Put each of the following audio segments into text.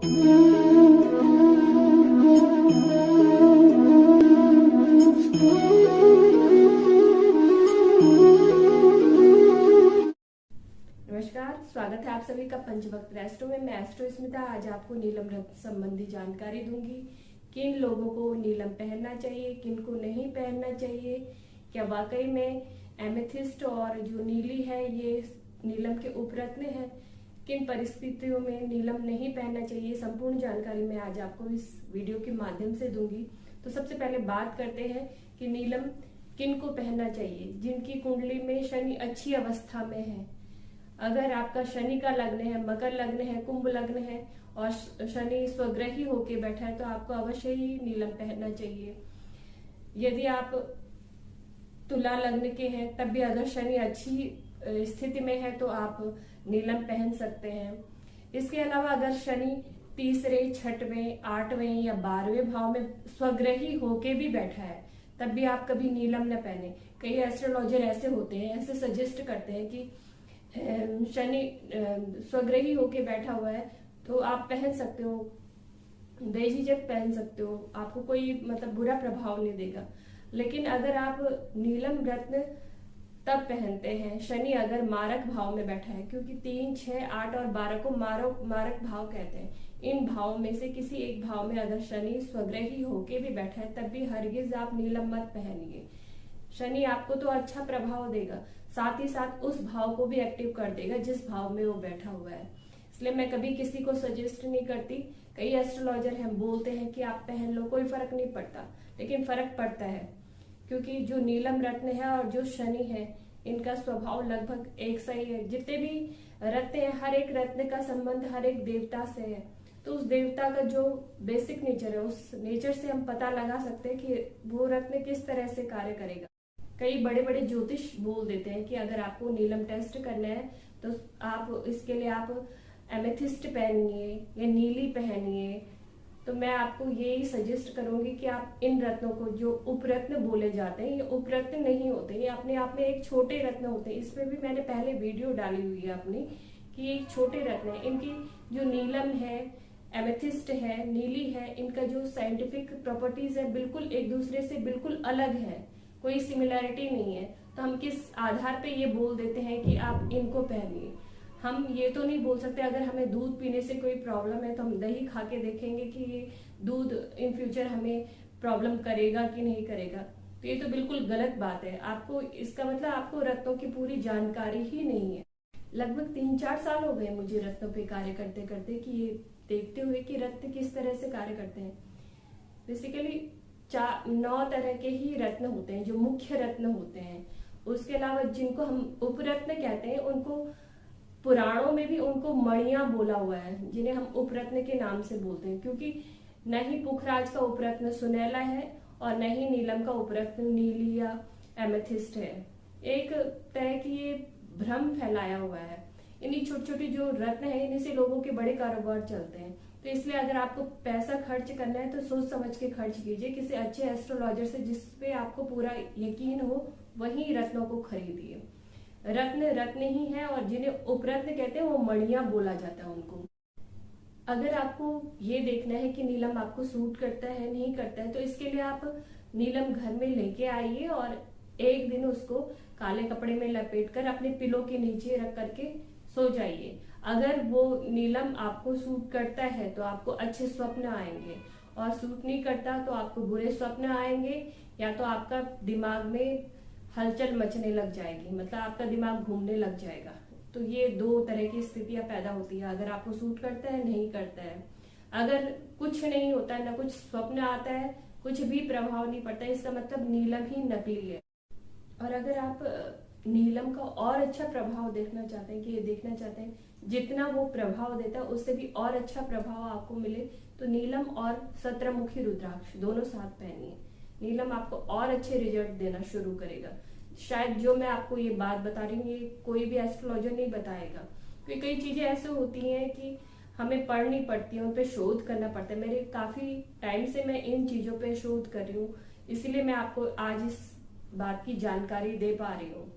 नमस्कार, स्वागत है आप सभी का पंचभक्त एस्ट्रो में। मैं एस्ट्रो स्मिता आज आपको नीलम रत्न संबंधी जानकारी दूंगी। किन लोगों को नीलम पहनना चाहिए, किन को नहीं पहनना चाहिए, क्या वाकई में एमेथिस्ट और जो नीली है ये नीलम के उपरत्न है, किन परिस्थितियों में नीलम नहीं पहनना चाहिए, संपूर्ण जानकारी मैं आज आपको इस वीडियो के माध्यम से दूंगी। तो सबसे पहले बात करते हैं कि नीलम किन को पहनना चाहिए। जिनकी कुंडली में शनि अच्छी अवस्था में है, अगर आपका शनि का लग्न है, मकर लग्न है, कुंभ लग्न है और शनि स्वग्रही होके बैठा है तो आपको अवश्य ही नीलम पहनना चाहिए। यदि आप तुला लग्न के हैं तब भी अगर शनि अच्छी स्थिति में है तो आप नीलम पहन सकते हैं। इसके अलावा अगर शनि तीसरे, छठवें, आठवें या 12वें भाव में स्वग्रही होके भी बैठा है तब भी आप कभी नीलम न पहने। कई एस्ट्रोलॉजर ऐसे होते हैं, ऐसे सजेस्ट करते हैं कि शनि स्वग्रही होके बैठा हुआ है तो आप पहन सकते हो, बेझिझक पहन सकते हो, आपको कोई मतलब बुरा प्रभाव नहीं देगा। लेकिन अगर आप नीलम रत्न तब पहनते हैं शनि अगर मारक भाव में बैठा है, क्योंकि 3, 6, 8 और 12 को मारक भाव कहते हैं। इन भाव में से किसी एक भाव में अगर शनि स्वग्रही होके भी बैठा है तब भी हरगिज आप नीलम मत पहनिए। शनि आपको तो अच्छा प्रभाव देगा, साथ ही साथ उस भाव को भी एक्टिव कर देगा जिस भाव में वो बैठा हुआ है। इसलिए मैं कभी किसी को सजेस्ट नहीं करती। कई एस्ट्रोलॉजर हम बोलते हैं कि आप पहन लो, कोई फर्क नहीं पड़ता, लेकिन फर्क पड़ता है क्योंकि जो नीलम रत्न है और जो शनि है इनका स्वभाव लगभग एक सा ही है। जितने भी रत्न है, हर एक रत्न का संबंध हर एक देवता से है, तो उस देवता का जो बेसिक नेचर है उस नेचर से हम पता लगा सकते हैं कि वो रत्न किस तरह से कार्य करेगा। कई बड़े बड़े ज्योतिष बोल देते हैं कि अगर आपको नीलम टेस्ट करना है तो आप इसके लिए आप एमेथिस्ट पहनिए या नीली पहनिए। तो मैं आपको यही सजेस्ट करूंगी कि आप इन रत्नों को, जो उपरत्न बोले जाते हैं, ये उपरत्न नहीं होते, ये अपने आप में एक छोटे रत्न होते हैं। इसमें भी मैंने पहले वीडियो डाली हुई है अपनी कि एक छोटे रत्न है। इनकी जो नीलम है, एमेथिस्ट है, नीली है, इनका जो साइंटिफिक प्रॉपर्टीज है बिल्कुल एक दूसरे से बिल्कुल अलग है, कोई सिमिलैरिटी नहीं है। तो हम किस आधार पे ये बोल देते हैं कि आप इनको पहनिए। हम ये तो नहीं बोल सकते अगर हमें दूध पीने से कोई प्रॉब्लम है तो हम दही खा के देखेंगे कि ये दूध इन फ्यूचर हमें प्रॉब्लम करेगा कि नहीं करेगा। तो ये तो बिल्कुल गलत बात है। आपको इसका मतलब आपको रत्नों की पूरी जानकारी ही नहीं है। लगभग 3-4 साल हो गए मुझे रत्नों पे कार्य करते करते कि ये देखते हुए कि रत्न किस तरह से कार्य करते हैं। बेसिकली 9 तरह के ही रत्न होते हैं जो मुख्य रत्न होते हैं। उसके अलावा जिनको हम उपरत्न कहते हैं उनको पुराणों में भी उनको मणियां बोला हुआ है, जिन्हें हम उपरत्न के नाम से बोलते हैं, क्योंकि न ही पुखराज का उपरत्न सुनैला है और न ही नीलम का उपरत्न नीली या एमेथिस्ट है। एक तरह की ये भ्रम फैलाया हुआ है। इन्हीं छोटी छोटी जो रत्न है इन्हीं से लोगों के बड़े कारोबार चलते हैं। तो इसलिए अगर आपको पैसा खर्च करना है तो सोच समझ के खर्च कीजिए, किसी अच्छे एस्ट्रोलॉजर से जिसपे आपको पूरा यकीन हो वही रत्नों को खरीदिए। रत्न रत्न ही है और जिन्हें उपरत्न कहते हैं वो मणियां बोला जाता है उनको। अगर आपको ये देखना है कि नीलम आपको सूट करता है नहीं करता है तो इसके लिए आप नीलम घर में लेके आइए और एक दिन उसको काले कपड़े में लपेट कर अपने पिलो के नीचे रख करके सो जाइए। अगर वो नीलम आपको सूट करता है तो आपको अच्छे स्वप्न आएंगे और सूट नहीं करता तो आपको बुरे स्वप्न आएंगे, या तो आपका दिमाग में हलचल मचने लग जाएगी, मतलब आपका दिमाग घूमने लग जाएगा। तो ये 2 तरह की स्थितियां पैदा होती है, अगर आपको सूट करता है नहीं करता है। अगर कुछ नहीं होता है, ना कुछ स्वप्न आता है, कुछ भी प्रभाव नहीं पड़ता है, इसका मतलब नीलम ही नकली है। और अगर आप नीलम का और अच्छा प्रभाव देखना चाहते हैं, कि ये देखना चाहते हैं जितना वो प्रभाव देता है उससे भी और अच्छा प्रभाव आपको मिले, तो नीलम और 17मुखी रुद्राक्ष दोनों साथ पहनिए। नीलम आपको और अच्छे रिजल्ट देना शुरू करेगा। शायद जो मैं आपको ये बात बता रही हूँ ये कोई भी एस्ट्रोलॉजर नहीं बताएगा, क्योंकि कई चीजें ऐसे होती हैं कि हमें पढ़नी पड़ती है, उन पे शोध करना पड़ता है। मेरे काफी टाइम से मैं इन चीजों पे शोध कर रही हूँ, इसलिए मैं आपको आज इस बात की जानकारी दे पा रही हूँ।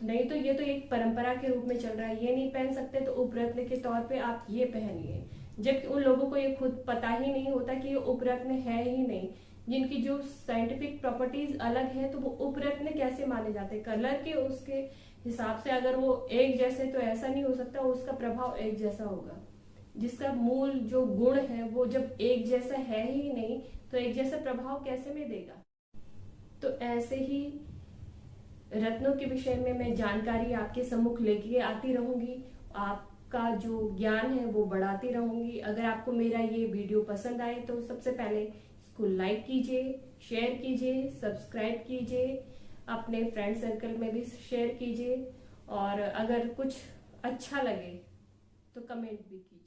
नहीं तो ये तो एक परंपरा के रूप में चल रहा है, ये नहीं पहन सकते तो उपरत्न के तौर पे आप ये पहनिए। जबकि उन लोगों को ये खुद पता ही नहीं होता कि ये उपरत्न है ही नहीं। जिनकी जो साइंटिफिक प्रॉपर्टीज अलग है तो वो उपरत्न कैसे माने जाते हैं? कलर के उसके हिसाब से अगर वो एक जैसे, तो ऐसा नहीं हो सकता उसका प्रभाव एक जैसा होगा। जिसका मूल जो गुण है वो जब एक जैसा है ही नहीं तो एक जैसा प्रभाव कैसे में देगा? तो ऐसे ही रत्नों के विषय में मैं जानकारी आपके सम्मुख लेके आती रहूंगी, आपका जो ज्ञान है वो बढ़ाती रहूंगी। अगर आपको मेरा ये वीडियो पसंद आए तो सबसे पहले इसको लाइक कीजिए, शेयर कीजिए, सब्सक्राइब कीजिए, अपने फ्रेंड सर्कल में भी शेयर कीजिए, और अगर कुछ अच्छा लगे तो कमेंट भी कीजिए।